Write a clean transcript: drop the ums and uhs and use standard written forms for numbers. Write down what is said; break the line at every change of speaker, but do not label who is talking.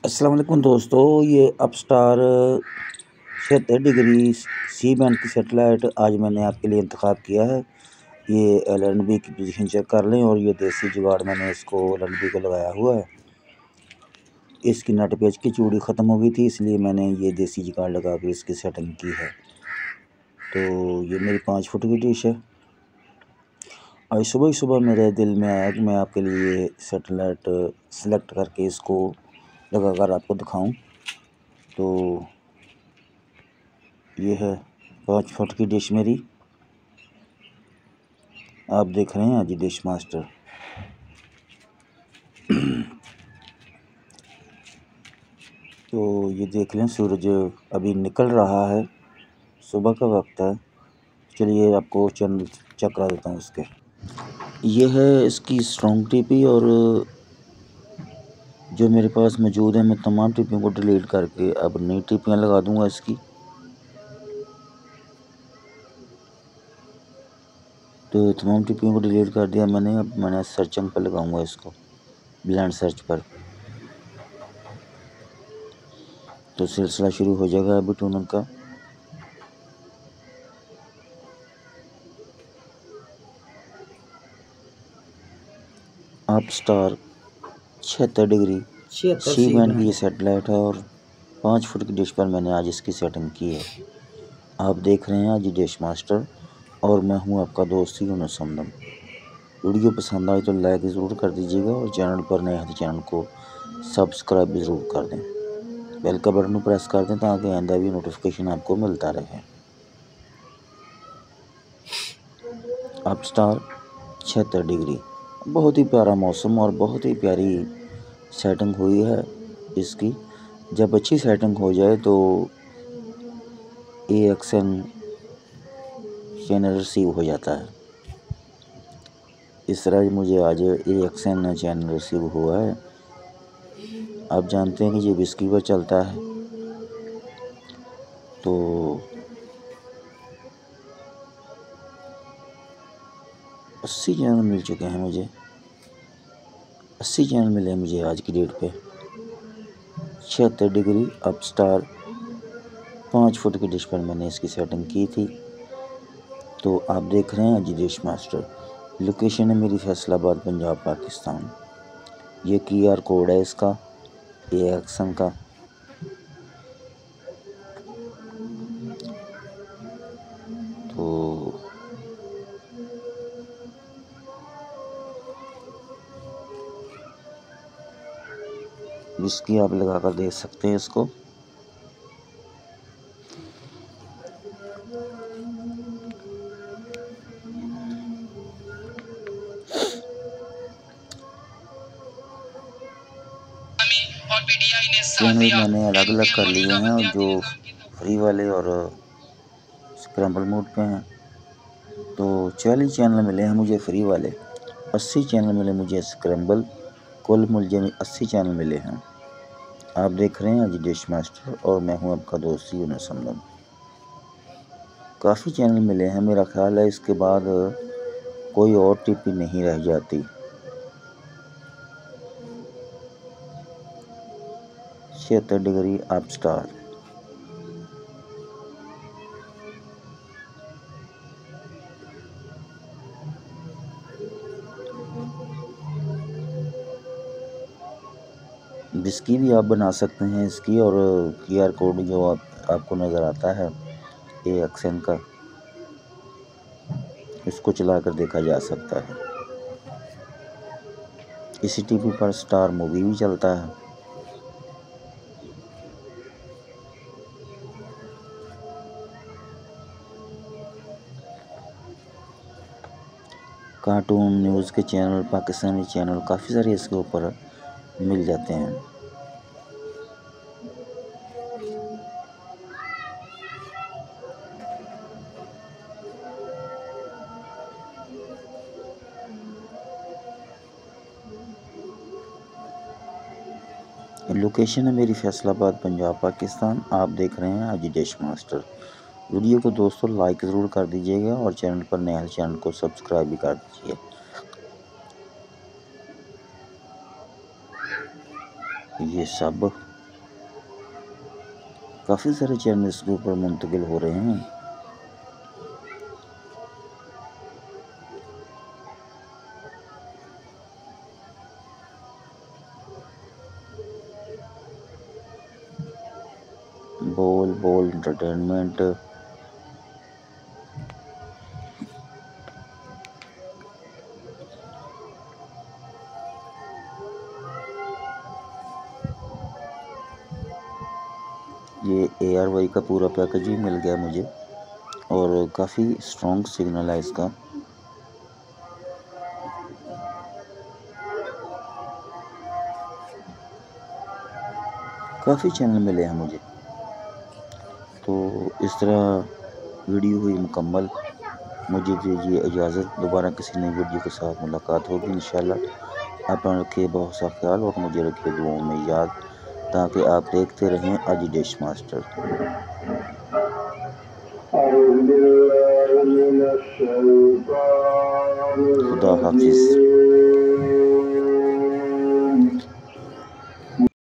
अस्सलाम वालेकुम दोस्तों, ये अपस्टार 76 डिग्री सी बैंड की सेटेलाइट आज मैंने आपके लिए इंतखाब किया है। ये LNB की पोजीशन चेक कर लें और ये देसी जुगाड़ मैंने इसको LNB को लगाया हुआ है। इसकी नट पेच की चूड़ी ख़त्म हो गई थी, इसलिए मैंने ये देसी जुगाड़ लगा के इसकी सेटिंग की है। तो ये मेरी 5 फुट की डिश है। आज सुबह ही सुबह मेरे दिल में आया कि मैं आपके लिए सेटेलाइट सेलेक्ट करके इसको लगा कर आपको दिखाऊं। तो ये है 5 फुट की डिश मेरी, आप देख रहे हैं आज डिश मास्टर। तो ये देख लें, सूरज अभी निकल रहा है, सुबह का वक्त है। चलिए आपको चैनल चेक करा देता हूँ इसके। ये है इसकी स्ट्रॉन्ग टीपी, और जो मेरे पास मौजूद है मैं तमाम टीपियों को डिलीट करके अब नई टीपियाँ लगा दूँगा इसकी। तो तमाम टिप्पियों को डिलीट कर दिया मैंने। अब मैंने सर्चिंग पर लगाऊंगा इसको, ब्लेंड सर्च पर। तो सिलसिला शुरू हो जाएगा अभी ट्यूनिंग का। अपस्टार 76 डिग्री सी बैंड की ये सेटेलाइट है और 5 फुट की डिश पर मैंने आज इसकी सेटिंग की है। आप देख रहे हैं आज डिश मास्टर, और मैं हूं आपका दोस्त यूनुस हमदम। वीडियो पसंद आए तो लाइक ज़रूर कर दीजिएगा, और चैनल पर नए हैं तो चैनल को सब्सक्राइब भी ज़रूर कर दें। बेल का बटन प्रेस कर दें ताकि आइंदा भी नोटिफिकेशन आपको मिलता रहे। अपस्टार 76 डिग्री, बहुत ही प्यारा मौसम और बहुत ही प्यारी सेटिंग हुई है इसकी। जब अच्छी सेटिंग हो जाए तो AXN चैनल रिसीव हो जाता है। इस तरह मुझे आज AXN चैनल रिसीव हुआ है। आप जानते हैं कि ये विस्की पर चलता है, तो 80 चैनल मिल चुके हैं मुझे। 80 चैनल मिले मुझे आज की डेट पे। 76 डिग्री अपस्टार 5 फुट की डिश पर मैंने इसकी सेटिंग की थी। तो आप देख रहे हैं आज डिश मास्टर। लोकेशन है मेरी फैसलाबाद, पंजाब, पाकिस्तान। ये QR कोड है इसका AXN का। तो विस्की आप लगा कर देख सकते हैं इसको। चैनल मैंने अलग अलग कर लिए हैं, और जो फ्री वाले और स्क्रैम्बल मोड पे हैं। तो 40 चैनल मिले हैं मुझे फ्री वाले, 80 चैनल मिले मुझे स्क्रैम्बल। कुल मुझे 80 चैनल मिले हैं। आप देख रहे हैं आज डिश मास्टर, और मैं हूं आपका दोस्त यूनुस हमदम। काफ़ी चैनल मिले हैं, मेरा ख्याल है इसके बाद कोई और टिप्पी नहीं रह जाती। 76 डिग्री अपस्टार। विस्की भी आप बना सकते हैं इसकी, और QR कोड जो आपको नज़र आता है AXN का, इसको चला कर देखा जा सकता है। इसी टीवी पर स्टार मूवी भी चलता है। कार्टून न्यूज़ के चैनल, पाकिस्तानी चैनल काफ़ी सारे इसके ऊपर मिल जाते हैं। लोकेशन है मेरी फैसलाबाद, पंजाब, पाकिस्तान। आप देख रहे हैं आज डिश मास्टर। वीडियो को दोस्तों लाइक ज़रूर कर दीजिएगा, और चैनल पर नए हैं चैनल को सब्सक्राइब भी कर दीजिए। ये सब काफ़ी सारे चैनल इसके ऊपर मुंतकिल हो रहे हैं। बोल एंटरटेनमेंट, ये ARY का पूरा पैकेज ही मिल गया मुझे और काफ़ी स्ट्रॉन्ग सिग्नल है इसका। काफ़ी चैनल मिले हैं मुझे। तो इस तरह वीडियो हुई मुकम्मल। मुझे दीजिए इजाज़त, दोबारा किसी नई वीडियो के साथ मुलाकात होगी इंशाल्लाह। अपना रखिए बहुत सा ख्याल और मुझे रखिए दुआओं में याद, ताकि आप देखते रहें आज डिश मास्टर। खुदा हाफिज़।